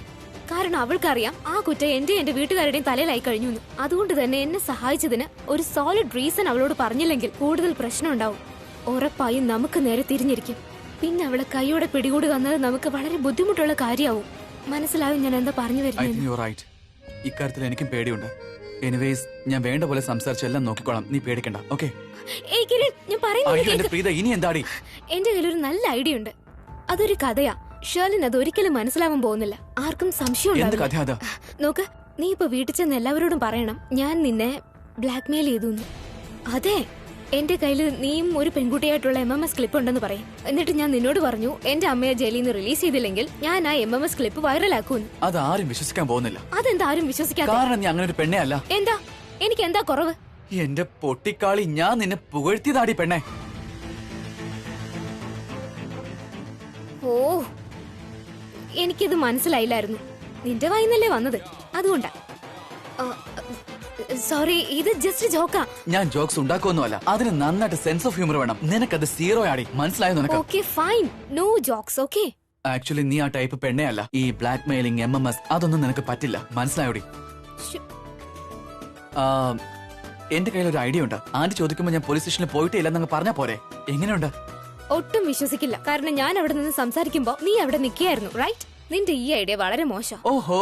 കാരണം അവൾക്കറിയാം ആ കുറ്റം എന്റെ വീട്ടുകാരുടെയും തലയിലായി കഴിഞ്ഞു. അതുകൊണ്ട് തന്നെ എന്നെ സഹായിച്ചതിന് ഒരു സോളിഡ് റീസൺ അവളോട് പറഞ്ഞില്ലെങ്കിൽ കൂടുതൽ പ്രശ്നം ഉണ്ടാവും. ഉറപ്പായും നമുക്ക് നേരെ തിരിഞ്ഞിരിക്കും. പിന്നെ അവളെ കൈയോടെ പിടികൂടുക എന്നത് നമുക്ക് വളരെ ബുദ്ധിമുട്ടുള്ള കാര്യമാവും. മനസ്സിലാവും ഞാൻ എന്താ പറഞ്ഞു വരുന്നത്? ഇക്കാര്യത്തിൽ എനിക്കും പേടിയുണ്ട്. എനിവേസ് ഞാൻ വേണ്ട പോലെ സംസാരിച്ചെല്ലാം നോക്കിക്കോളാം, നീ പേടിക്കണ്ട. ഓക്കെ? ഏയ് കിരൺ, ഞാൻ അയ്യോ പറയുന്നത് എന്റെ പ്രീത, ഇനി എന്താടി? എന്റെ കയ്യിലൊരു നല്ല ഐഡിയ ഉണ്ട്. അതൊരു കഥയാ. ഷേർലിൻ അത് ഒരിക്കലും മനസ്സിലാവാൻ പോകുന്നില്ല. ആർക്കും സംശയം എന്ത് കഥ അത്? നോക്ക്, നീ ഇപ്പൊ വീട്ടിൽ ചെന്ന് എല്ലാവരോടും പറയണം ഞാൻ നിന്നെ ബ്ലാക്ക്മെയിൽ ചെയ്തു. അതെ, എന്റെ കയ്യില് നീയും ഒരു പെൺകുട്ടിയായിട്ടുള്ള MMS ക്ലിപ്പ് ഉണ്ടെന്ന് പറയും. എന്നിട്ട് ഞാൻ നിന്നോട് പറഞ്ഞു എന്റെ അമ്മയെ ജയിലിൽ നിന്ന് റിലീസ് ചെയ്തില്ലെങ്കിൽ ഞാൻ ആ MMS ക്ലിപ്പ് വൈറലാക്കൂന്ന്. അത് ആരും വിശ്വസിക്കാൻ പോകുന്നില്ല. അതെന്താ ആരും വിശ്വസിക്കാത്ത? കാരണം നീ അങ്ങനെ ഒരു പെണ്ണേ അല്ല. എന്താ എനിക്ക് എന്താ കുറവ്? എന്റെ പൊട്ടിക്കാളി, ഞാൻ നിന്നെ പുകഴ്ത്തിയതാടി പെണ്ണെ. ഓ, എനിക്കിത് മനസ്സിലായില്ലായിരുന്നു. നിന്റെ വായിന്നല്ലേ വന്നത്, അതുകൊണ്ടാ. സോറി, ഇത് ജസ്റ്റ് ജോക്കാ. ഞാൻ ജോക്സ് ഉണ്ടാക്കുമൊന്നുമല്ല, അതിന് നന്നായിട്ട് സെൻസ് ഓഫ് ഹ്യൂമർ വേണം. നിനക്കത് സീറോ ആടി, മനസ്സിലായോ നിനക്ക്? Okay fine, no jokes. Okay, actually നീ ആ ടൈപ്പ് പെണ്ണേ അല്ല. ഈ ബ്ലാക്ക് മെയിലിംഗ്, MMS അതൊന്നും നിനക്ക് പറ്റില്ല, മനസ്സിലായോടി? എന്റെ കയ്യിൽ ഒരു ഐഡിയ ഉണ്ട്. ആന്റി ചോദിക്കുമ്പോ ഞാൻ പോലീസ് സ്റ്റേഷനിൽ പോയിട്ടേ ഇല്ലെന്നങ്ങ് പറഞ്ഞാ പോരെ? എങ്ങനെയുണ്ട്? ഒട്ടും വിശ്വസിക്കില്ല. കാരണം ഞാൻ അവിടെ നിന്ന് സംസാരിക്കുമ്പോ നീ അവിടെ നിൽക്കുകയായിരുന്നു, റൈറ്റ്? നിന്റെ ഈ ഐഡിയ വളരെ മോശം. ഓഹോ,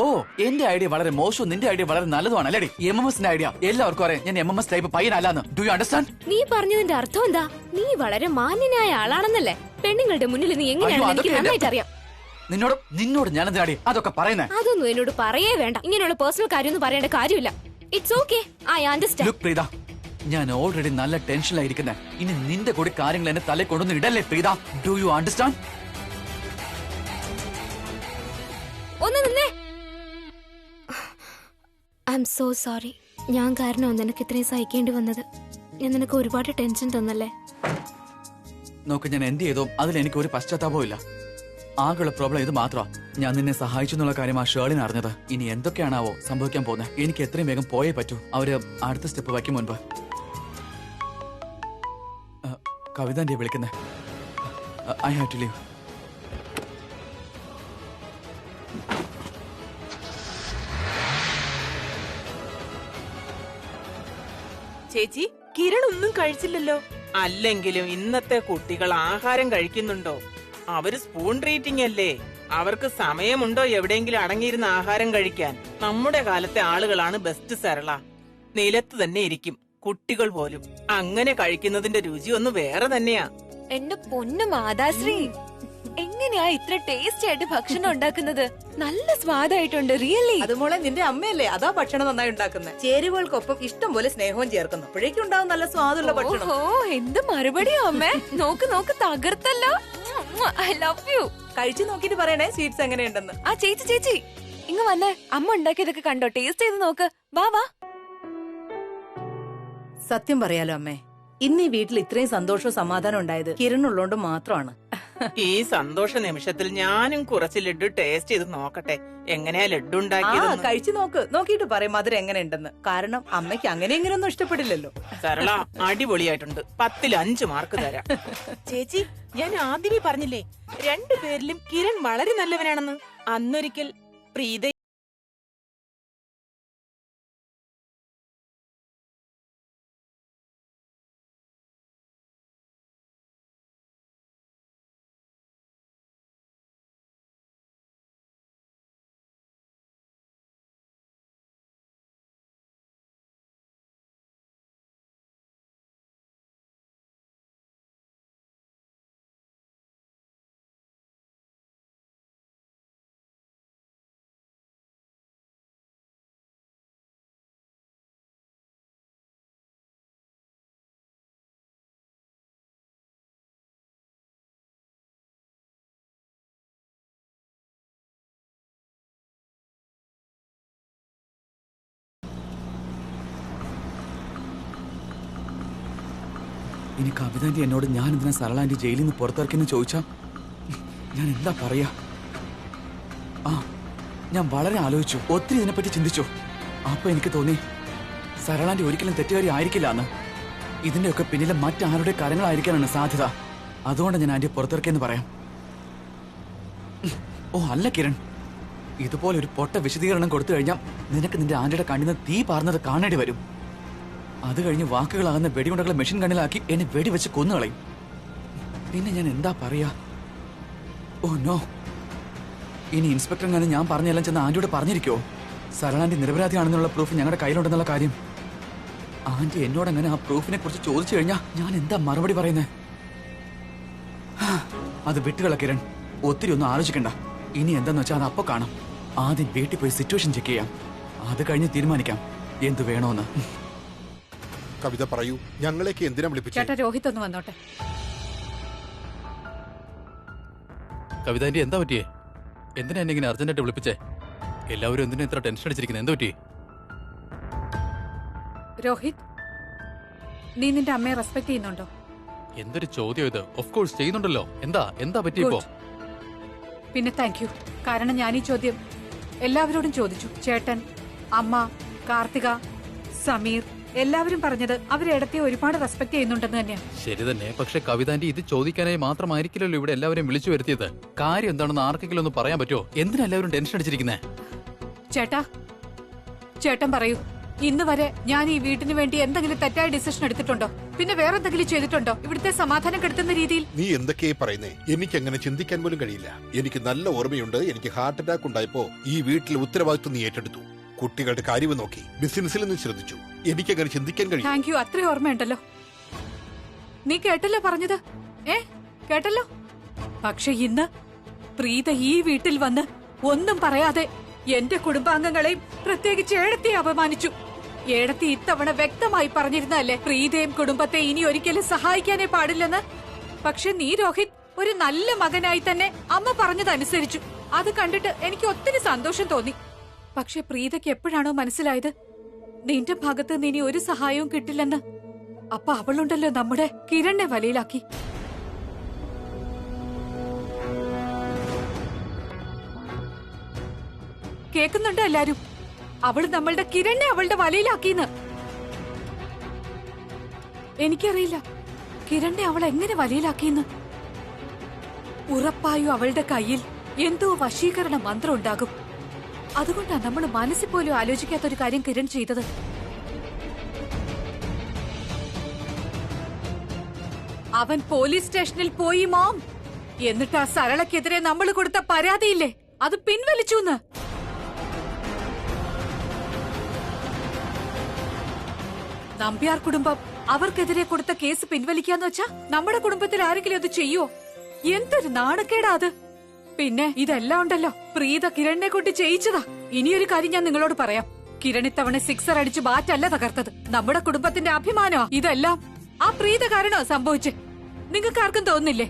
എന്റെ ഐഡിയ വളരെ മോശവും നിന്റെ ഐഡിയ വളരെ നല്ലതുമാണ് അല്ലേടി? MMSന്റെ ഐഡിയ എല്ലാവർക്കും അറിയാം. ഞാൻ MMS ടൈപ്പ് പയ്യനല്ലാന്ന്. Do you understand? നീ പറഞ്ഞതിന്റെ അർത്ഥം എന്താ? നീ വളരെ മാന്യനായ ആളാണെന്നല്ലേ? പെണ്ണുങ്ങളുടെ മുന്നിൽ നീ എങ്ങനെയാണെന്ന് എനിക്ക് നന്നായിട്ട് അറിയാം. നിന്നോട് ഞാനെന്താടി അതൊക്കെ പറയുന്നേ? അതൊന്നും എന്നോട് പറയേ വേണ്ട. ഇങ്ങനെയുള്ള പേഴ്സണൽ കാര്യമൊന്നും പറയേണ്ട കാര്യമില്ല. It's okay, I understand. Look Preetha, ഞാൻ ഓൾറെഡി നല്ല ടെൻഷനിലായിരിക്കുന്നേ. ഇനി നിന്റെ കൂടി കാര്യങ്ങൾ എന്നെ തലേ കൊണ്ടൊന്നും ഇടല്ലേ പ്രീത? Do you understand? ഒന്ന് നിന്നേ. I am so sorry. ഞാൻ കാരണമാണ് നിനക്ക് ഇത്രയും സഹിക്കേണ്ടി വന്നത്. ഞാൻ നിനക്ക് ഒരുപാട് ടെൻഷൻ തന്നല്ലേ? നോക്ക്, ഞാൻ എന്ത് ചെയ്തോ അതിൽ എനിക്ക് ഒരു പശ്ചാത്താപവും ഇല്ല. ആകെയുള്ള പ്രോബ്ലം ഇത് മാത്രമാ. ഞാൻ നിന്നെ സഹായിച്ചു എന്നുള്ള കാര്യം ആ ഷേർലിൻ അറിഞ്ഞത്. ഇനി എന്തൊക്കെയാണാവോ സംഭവിക്കാൻ പോകുന്നത്? എനിക്ക് എത്രയും വേഗം പോയേ പറ്റൂ. അവര് അടുത്ത സ്റ്റെപ്പ് വയ്ക്കും മുൻപ്. കവിത എന്റെ വിളിക്കുന്നേ. I have to leave. ചേച്ചി, കിരൺ ഒന്നും കഴിച്ചില്ലല്ലോ. അല്ലെങ്കിലും ഇന്നത്തെ കുട്ടികൾ ആഹാരം കഴിക്കുന്നുണ്ടോ? അവര് സ്പൂൺ ട്രീറ്റിംഗ് അല്ലേ. അവർക്ക് സമയമുണ്ടോ എവിടെയെങ്കിലും അടങ്ങിയിരുന്ന ആഹാരം കഴിക്കാൻ? നമ്മുടെ കാലത്തെ ആളുകളാണ് ബെസ്റ്റ് സരള. നിലത്ത് തന്നെ ഇരിക്കും കുട്ടികൾ പോലും. അങ്ങനെ കഴിക്കുന്നതിന്റെ രുചി ഒന്ന് വേറെ തന്നെയാ. എന്റെ പൊന്നു മാതാശ്രീ, എങ്ങനെയാ ഇത്ര ടേസ്റ്റി ആയിട്ട് ഭക്ഷണം ഉണ്ടാക്കുന്നത്? നല്ല സ്വാദായിട്ടുണ്ട്, റിയലി. അതുമോളെ നിന്റെ അമ്മയല്ലേ, അതാ ഭക്ഷണം നന്നായി ഉണ്ടാക്കുന്നത്. ചേരുവകൾക്കൊപ്പം ഇഷ്ടം പോലെ സ്നേഹവും ചേർക്കുന്നു. അപ്പോഴേക്കും ഉണ്ടാവും നല്ല സ്വാദുള്ള ഭക്ഷണം. ഓ, എന്ത് മറുപടിയോ അമ്മേ. നോക്ക് നോക്ക്, തകർത്തല്ലോ. I love you. കഴിച്ചു നോക്കിട്ട് പറയണേ സ്വീറ്റ്സ് എങ്ങനെയുണ്ടെന്ന്. ആ ചേച്ചി ഇങ്ങ് വന്നേ. അമ്മ ഉണ്ടാക്കിയതൊക്കെ കണ്ടോ? ടേസ്റ്റ് ചെയ്ത് നോക്ക്. വാ. സത്യം പറയാലോ അമ്മേ, ഇന്ന് ഈ വീട്ടിൽ ഇത്രയും സന്തോഷവും സമാധാനം ഉണ്ടായത് കിരൺ ഉള്ളോണ്ട് മാത്രമാണ്. ഈ സന്തോഷ നിമിഷത്തിൽ ഞാനും കുറച്ച് ലഡു ടേസ്റ്റ് ചെയ്ത് നോക്കട്ടെ. എങ്ങനെയാ ലഡു ഉണ്ടാക്കിയത്? കഴിച്ചു നോക്കിയിട്ട് പറയും മധുരം എങ്ങനെയുണ്ടെന്ന്. കാരണം അമ്മയ്ക്ക് അങ്ങനെ ഇങ്ങനെയൊന്നും ഇഷ്ടപ്പെടില്ലല്ലോ. സരള, അടിപൊളിയായിട്ടുണ്ട്. 10-ൽ 5 മാർക്ക് തരാം. ചേച്ചി, ഞാൻ ആദ്യമേ പറഞ്ഞില്ലേ രണ്ടുപേരിലും കിരൺ വളരെ നല്ലവനാണെന്ന്. അന്നൊരിക്കൽ പ്രീത ഇനി കവിതാന്റി എന്നോട് ഞാൻ എന്തിനാ സരളാന്റി ജയിലിൽ നിന്ന് പുറത്തിറക്കിയെന്ന് ചോദിച്ചാ ഞാൻ എന്താ പറയാ? ഞാൻ വളരെ ആലോചിച്ചു, ഒത്തിരി ഇതിനെപ്പറ്റി ചിന്തിച്ചു. അപ്പൊ എനിക്ക് തോന്നി സരളാന്റി ഒരിക്കലും തെറ്റുകാരി ആയിരിക്കില്ല എന്ന്. ഇതിന്റെയൊക്കെ പിന്നിലെ മറ്റാരുടെ കാര്യങ്ങളായിരിക്കാനാണ് സാധ്യത. അതുകൊണ്ട് ഞാൻ ആന്റിയെ പുറത്തിറക്കിയെന്ന് പറയാം. ഓ അല്ല കിരൺ, ഇതുപോലെ ഒരു പൊട്ട വിശദീകരണം കൊടുത്തു കഴിഞ്ഞാൽ നിനക്ക് നിന്റെ ആന്റിയുടെ കണ്ണിന്ന് തീ പാർന്നത് കാണേണ്ടി വരും. അത് കഴിഞ്ഞ് വാക്കുകളാകുന്ന വെടിയുണ്ടകളെ മെഷീൻ ഗണ്ണിലാക്കി എന്നെ വെടിവെച്ച് കൊന്നുകളയും. പിന്നെ ഞാൻ എന്താ പറയാ? ഓ നോ, ഇനി ഇൻസ്പെക്ടർ ഞാൻ പറഞ്ഞെല്ലാം ചെന്ന് ആന്റിയോട് പറഞ്ഞിരിക്കോ? സരളാന്റി നിരപരാധിയാണെന്നുള്ള പ്രൂഫ് ഞങ്ങളുടെ കയ്യിലുണ്ടെന്നുള്ള കാര്യം ആന്റി എന്നോട് അങ്ങനെ ആ പ്രൂഫിനെ കുറിച്ച് ചോദിച്ചു കഴിഞ്ഞാൽ ഞാൻ എന്താ മറുപടി പറയുന്നത്? അത് വിട്ടുകള കിരൺ, ഒത്തിരി ഒന്നും ആലോചിക്കണ്ട. ഇനി എന്താന്ന് വെച്ചാൽ അത് അപ്പൊ കാണാം. ആദ്യം വീട്ടിൽ പോയി സിറ്റുവേഷൻ ചെക്ക് ചെയ്യാം, അത് കഴിഞ്ഞ് തീരുമാനിക്കാം എന്ത് വേണോന്ന്. കവിത പറയൂ, ഞങ്ങളേക്ക് എന്തിനാ വിളിപ്പിച്ചു? ചേട്ടാ രോഹിത് ഒന്ന് വന്നോട്ടെ. കവിത ആന്റി എന്താ പറ്റിയേ? എന്തിനാ എന്നെ ഇങ്ങനെ അർജന്റായിട്ട് വിളിപ്പിച്ചേ? എല്ലാവരും എന്തിനാ ഇത്ര ടെൻഷൻ അടിച്ചിരിക്കുന്നത്? എന്താ പറ്റി? രോഹിത്, നീ നിന്റെ അമ്മയെ റെസ്പെക്ട് ചെയ്യുന്നുണ്ടോ? എന്തൊരു ചോദ്യം ഇത്? ഓഫ് കോഴ്സ് ചെയ്യുന്നുണ്ടല്ലോ. എന്താ എന്താ പറ്റിയപ്പോ? പിന്നെ താങ്ക് യു. കാരണം ഞാൻ ഈ ചോദ്യം എല്ലാവരോടും ചോദിച്ചു. ചേട്ടൻ, അമ്മ, കാർത്തിക, സമീർ എല്ലാവരും പറഞ്ഞത് അവരെടത്തെ ഒരുപാട് റെസ്പെക്ട് ചെയ്യുന്നുണ്ടെന്ന് തന്നെയാണ്. ശരി തന്നെ, പക്ഷെ കവിതാന്റി ഇത് ചോദിക്കാനായി മാത്രമായിരിക്കില്ലല്ലോ ഇവിടെ എല്ലാവരെയും വിളിച്ചു വരുത്തിയത്. കാര്യം എന്താണെന്ന് ആർക്കെങ്കിലും ഒന്ന് പറയാൻ പറ്റുമോ? എന്തിനാ എല്ലാവരും ടെൻഷൻ അടിച്ചിരിക്കുന്നേ? ചേട്ടൻ പറയൂ, ഇന്ന് വരെ ഞാൻ ഈ വീട്ടിന് വേണ്ടി എന്തെങ്കിലും തെറ്റായ ഡിസിഷൻ എടുത്തിട്ടുണ്ടോ? പിന്നെ വേറെ എന്തെങ്കിലും ചെയ്തിട്ടുണ്ടോ ഇവിടുത്തെ സമാധാനം കെടുത്തുന്ന രീതിയിൽ? നീ എന്തൊക്കെയാ പറയുന്നേ? എനിക്ക് അങ്ങനെ ചിന്തിക്കാൻ പോലും കഴിയില്ല. എനിക്ക് നല്ല ഓർമ്മയുണ്ട്. എനിക്ക് ഹാർട്ട് അറ്റാക്ക് ഉണ്ടായപ്പോ ഈ വീട്ടിലെ ഉത്തരവാദിത്വം നീ ഏറ്റെടുത്തു. കുട്ടികളുടെ കാര്യം നോക്കി, ബിസിനസ്സിൽ നിന്ന് ശ്രദ്ധിച്ചു. എനിക്കങ്ങനെ ചിന്തിക്കാൻ കഴിയും. Thank you. അത്രയും ഓർമ്മയുണ്ടല്ലോ. നീ കേട്ടല്ലോ പറഞ്ഞത്? കേട്ടല്ലോ. പക്ഷെ ഇന്ന് പ്രീത ഈ വീട്ടിൽ വന്ന് ഒന്നും പറയാതെ എന്റെ കുടുംബാംഗങ്ങളെയും പ്രത്യേകിച്ച് ഏടത്തെ അപമാനിച്ചു. ഏടത്തി ഇത്തവണ വ്യക്തമായി പറഞ്ഞിരുന്നല്ലേ പ്രീതയും കുടുംബത്തെ ഇനി ഒരിക്കലും സഹായിക്കാനേ പാടില്ലെന്ന്. പക്ഷെ നീ രോഹിത് ഒരു നല്ല മകനായി തന്നെ അമ്മ പറഞ്ഞതനുസരിച്ചു. അത് കണ്ടിട്ട് എനിക്ക് ഒത്തിരി സന്തോഷം തോന്നി. പക്ഷെ പ്രീതയ്ക്ക് എപ്പോഴാണോ മനസ്സിലായത് നിന്റെ ഭാഗത്ത് നിന്ന് ഇനി ഒരു സഹായവും കിട്ടില്ലെന്ന്, അപ്പൊ അവളുണ്ടല്ലോ നമ്മുടെ കിരണിനെ വലയിലാക്കി. കേൾക്കുന്നുണ്ടോ എല്ലാരും? അവള് നമ്മളുടെ കിരണിനെ അവളുടെ വലയിലാക്കിന്ന്. എനിക്കറിയില്ല കിരണിനെ അവൾ എങ്ങനെ വലയിലാക്കിന്ന്. ഉറപ്പായും അവളുടെ കയ്യിൽ എന്തോ വശീകരണ മന്ത്രം ഉണ്ടാകും. അതുകൊണ്ടാണ് നമ്മൾ മനസ്സിൽ പോലും ആലോചിക്കാത്തൊരു കാര്യം കിരൺ ചെയ്തത്. അവൻ പോലീസ് സ്റ്റേഷനിൽ പോയി മോം, എന്നിട്ട് ആ സരളക്കെതിരെ നമ്മൾ കൊടുത്ത പരാതിയില്ലേ അത് പിൻവലിച്ചു. നമ്പ്യാർ കുടുംബം അവർക്കെതിരെ കൊടുത്ത കേസ് പിൻവലിക്കാന്ന് വെച്ചാ നമ്മുടെ കുടുംബത്തിൽ ആരെങ്കിലും അത് ചെയ്യോ? എന്തൊരു നാണക്കേടാ അത്. പിന്നെ ഇതെല്ലാം ഉണ്ടല്ലോ പ്രീത കിരണിനെ കൊണ്ട് ചെയ്യിച്ചതാ. ഇനിയൊരു കാര്യം ഞാൻ നിങ്ങളോട് പറയാം. കിരൺ ഇത്തവണ സിക്സർ അടിച്ച് ബാറ്റല്ല തകർത്തത്. നമ്മുടെ കുടുംബത്തിന്റെ അഭിമാനോ ഇതെല്ലാം ആ പ്രീത കാരണോ സംഭവിച്ചേ. നിങ്ങൾക്ക് ആർക്കും തോന്നുന്നില്ലേ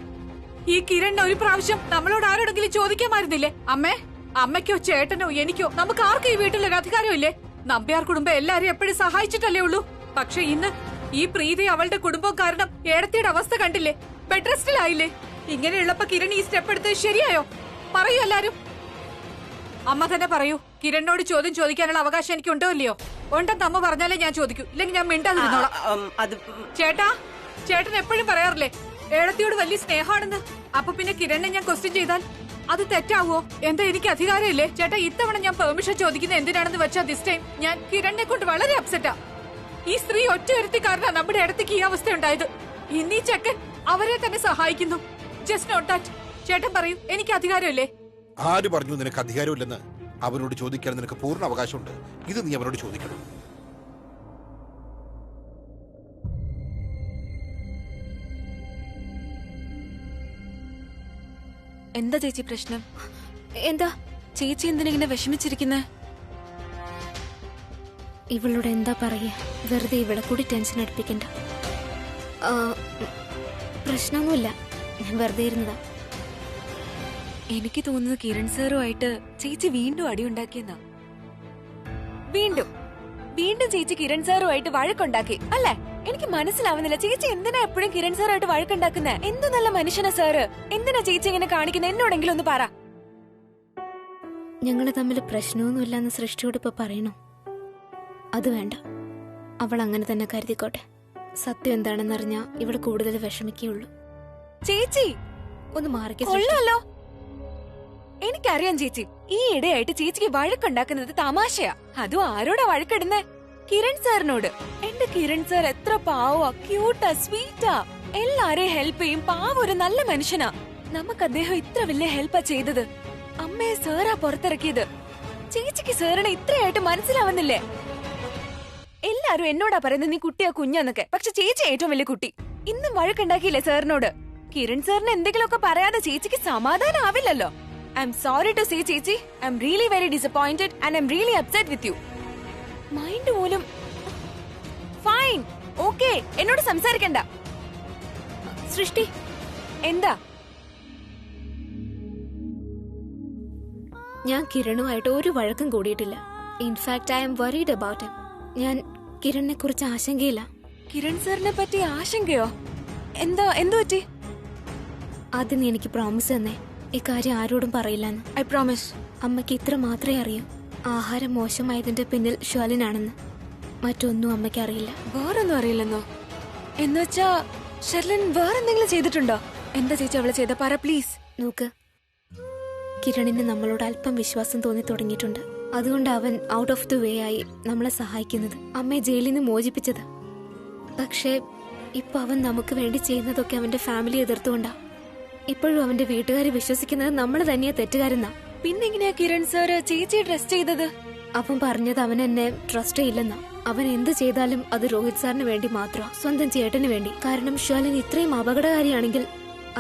ഈ കിരണിനെ ഒരു പ്രാവശ്യം നമ്മളോട് ആരോടെങ്കിലും ചോദിക്കാമായിരുന്നില്ലേ? അമ്മയ്ക്കോ ചേട്ടനോ എനിക്കോ നമുക്ക് ആർക്കും ഈ വീട്ടിലൊരു അധികാരമില്ലേ? നമ്പ്യാർ കുടുംബം എല്ലാരും എപ്പോഴും സഹായിച്ചിട്ടല്ലേ ഉള്ളൂ. പക്ഷെ ഇന്ന് ഈ പ്രീതി അവളുടെ കുടുംബം കാരണം ഏടത്തിയുടെ അവസ്ഥ കണ്ടില്ലേ? ബെഡ് റെസ്റ്റിലായില്ലേ? ഇങ്ങനെയുള്ളപ്പോ കിരൺ ഈ സ്റ്റെപ്പ് എടുത്തത് ശരിയായോ? പറയൂ എല്ലാരും. അമ്മ തന്നെ പറയൂ. കിരണിനോട് ചോദ്യം ചോദിക്കാനുള്ള അവകാശം എനിക്ക് ഉണ്ടോ ഇല്ലയോ? ഉണ്ടെന്ന് അമ്മ പറഞ്ഞാലേ ഞാൻ ചോദിക്കൂ, ഇല്ലെങ്കിൽ ഞാൻ മിണ്ടാതിരുന്നോളാം. ചേട്ടൻ എപ്പോഴും പറയാറില്ലേ ഏടത്തിയോട് വലിയ സ്നേഹമാണെന്ന്. അപ്പൊ പിന്നെ കിരണിനെ ഞാൻ ക്വസ്റ്റ്യൻ ചെയ്താൽ അത് തെറ്റാവോ? എന്താ എനിക്ക് അധികാരമില്ലേ? ചേട്ടാ ഇത്തവണ ഞാൻ പെർമിഷൻ ചോദിക്കുന്നത് എന്തിനാണെന്ന് വെച്ചാൽ ദിസ് ടൈം ഞാൻ കിരണിനെ കൊണ്ട് വളരെ അപ്സെറ്റാ. ഈ സ്ത്രീ ഒറ്റ ഒരുത്തി കാരണം നമ്മുടെ ഇടത്തേക്ക് ഈ അവസ്ഥ ഉണ്ടായത്. ഇന്നീ ചെക്കൻ അവരെ തന്നെ സഹായിക്കുന്നു. Just note that. ചേട്ടൻ പറയൂ, എനിക്ക് അധികാരമില്ലേ? ആര് പറഞ്ഞു നിനക്ക് അധികാരമില്ലെന്ന്? അവരോട് ചോദിക്കാൻ നിനക്ക് പൂർണ്ണ അവകാശമുണ്ട്. ഇത് നീ അവരോട് ചോദിക്കണം. എന്താ ചേച്ചി പ്രശ്നം? എന്താ ചേച്ചി എന്തിനിങ്ങനെ വിഷമിച്ചിരിക്കുന്നേ? ഇവളോട് എന്താ പറയാ? വെറുതെ ഇവളെ കൂടി ടെൻഷൻ അടുപ്പിക്കണ്ട. പ്രശ്നമൊന്നുമില്ല, ഞാൻ വെറുതെ ഇരുന്നതാ. എനിക്ക് തോന്നുന്നത് കിരൺ സാറുമായിട്ട് ചേച്ചി വീണ്ടും അടിയുണ്ടാക്കിയെന്നാ. വീണ്ടും ചേച്ചി കിരൺ സാറുമായിട്ട് വഴക്കുണ്ടാക്കി അല്ലേ? എനിക്ക് മനസ്സിലാവുന്നില്ല ചേച്ചി എന്തിനാ എപ്പോഴും കിരൺ സാറുമായിട്ട് വഴക്കുണ്ടാക്കുന്നേ? എന്ത് നല്ല മനുഷ്യനാ സാറ്. എന്തിനാ ചേച്ചി ഇങ്ങനെ കാണിക്കുന്നത്? എന്നോടെങ്കിലും ഒന്ന് പറ. ഞങ്ങള് തമ്മിൽ പ്രശ്നമൊന്നുമില്ലെന്ന് സൃഷ്ടിയോട് ഇപ്പൊ പറയണോ? അത് വേണ്ട, അവൾ അങ്ങനെ തന്നെ കരുതിക്കോട്ടെ. സത്യം എന്താണെന്നറിഞ്ഞാ ഇവള് കൂടുതൽ വിഷമിക്കുള്ളൂ. ചേച്ചി ഒന്ന് മാറിക്കോ. കൊള്ളാലോ. എനിക്കറിയാം ചേച്ചി ഈ ഇടയായിട്ട് ചേച്ചിക്ക് വഴക്കുണ്ടാക്കുന്നത് തമാശയാ. അതും ആരോടാ വഴക്കിടുന്നേ? കിരൺ സാറിനോട്. എന്റെ കിരൺ സാർ എത്ര പാവാ, ക്യൂട്ടാ, സ്വീറ്റാ, എല്ലാരെയും ഹെൽപ്പ് ചെയ്യും. പാവ ഒരു നല്ല മനുഷ്യനാ. നമുക്ക് അദ്ദേഹം ഇത്ര വലിയ ഹെൽപ്പാ ചെയ്തത്. അമ്മയെ സാറാ പുറത്തിറക്കിയത്. ചേച്ചിക്ക് സാറിനെ ഇത്രയായിട്ട് മനസ്സിലാവുന്നില്ലേ? എല്ലാരും എന്നോടാ പറയുന്നത് നീ കുട്ടിയാ കുഞ്ഞാന്നൊക്കെ, പക്ഷെ ചേച്ചി ഏറ്റവും വലിയ കുട്ടി. ഇന്നും വഴക്കുണ്ടാക്കിയില്ലേ സാറിനോട്? കിരൺ സാറിന് എന്തെങ്കിലുമൊക്കെ പറയാതെ ചേച്ചിക്ക് സമാധാനം ആവില്ലല്ലോ. I am sorry to say ചേച്ചി, I am really very disappointed and I am really upset with you. Mind പോലും ഫൈൻ, ഓക്കെ, എന്നോട് സംസാരിക്കണ്ട. സൃഷ്ടി, എന്താ? ഞാൻ കിരണുമായിട്ട് ഒരു വഴക്കും കൂടിയിട്ടില്ല. In fact I am worried about him. ഞാൻ കിരണിനെ കുറിച്ച് ആശങ്കയില്ല. കിരൺ സാറിനെ പറ്റി ആശങ്കയോ? എന്താ, എന്തു പറ്റി? ആദ്യം നീ എനിക്ക് പ്രോമിസ് തന്നെ ഇക്കാര്യം ആരോടും പറയില്ലെന്ന്. I promise. അമ്മയ്ക്ക് ഇത്ര മാത്രമേ അറിയൂ, ആഹാരം മോശമായതിന്റെ പിന്നിൽ ഷെർലിനാണെന്ന്. മറ്റൊന്നും അമ്മയ്ക്ക് അറിയില്ല. വേറൊന്നും അറിയില്ലെന്നോ? എന്നുവെച്ചാ ഷെർലിൻ വേറെന്തെങ്കിലും ചെയ്തിട്ടുണ്ടോ? എന്താ ചേച്ചി അവള് ചെയ്ത? പറ പ്ലീസ്. നോക്ക്, കിരണിന് നമ്മളോട് അല്പം വിശ്വാസം തോന്നി തുടങ്ങിയിട്ടുണ്ട്. അതുകൊണ്ട് അവൻ ഔട്ട് ഓഫ് ദി വേ ആയി നമ്മളെ സഹായിക്കുന്നത്, അമ്മയെ ജയിലിൽ നിന്ന് മോചിപ്പിച്ചത്. പക്ഷേ ഇപ്പൊ അവൻ നമുക്ക് വേണ്ടി ചെയ്യുന്നതൊക്കെ അവന്റെ ഫാമിലി എതിർത്തുകൊണ്ടാ. ഇപ്പോഴും അവന്റെ വീട്ടുകാരെ വിശ്വസിക്കുന്നത് നമ്മൾ തന്നെയാ തെറ്റുകാരെന്നാ. പിന്നെങ്ങനെയാ കിരൺ സാറ് ചേച്ചിയെ ട്രസ്റ്റ് ചെയ്തത്? അവൻ പറഞ്ഞത് അവൻ എന്നെ ട്രസ്റ്റ് ചെയ്യില്ലെന്നാ. അവൻ എന്ത് ചെയ്താലും അത് രോഹിത് സാറിന് വേണ്ടി മാത്രം, സ്വന്തം ചേട്ടന് വേണ്ടി. കാരണം ഷെർലിൻ ഇത്രയും അപകടകാരിയാണെങ്കിൽ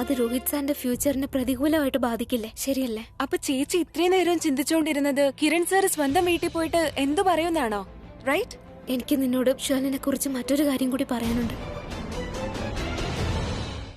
അത് രോഹിത് സാറിന്റെ ഫ്യൂച്ചറിനെ പ്രതികൂലമായിട്ട് ബാധിക്കില്ലേ? ശരിയല്ലേ? അപ്പൊ ചേച്ചി ഇത്രയും നേരം ചിന്തിച്ചുകൊണ്ടിരുന്നത് കിരൺ സാർ സ്വന്തം വീട്ടിൽ പോയിട്ട് എന്തു പറയുന്നാണോ? റൈറ്റ്? എനിക്ക് നിന്നോട് ഷെർലിനെ കുറിച്ച് മറ്റൊരു കാര്യം കൂടി പറയാനുണ്ട്.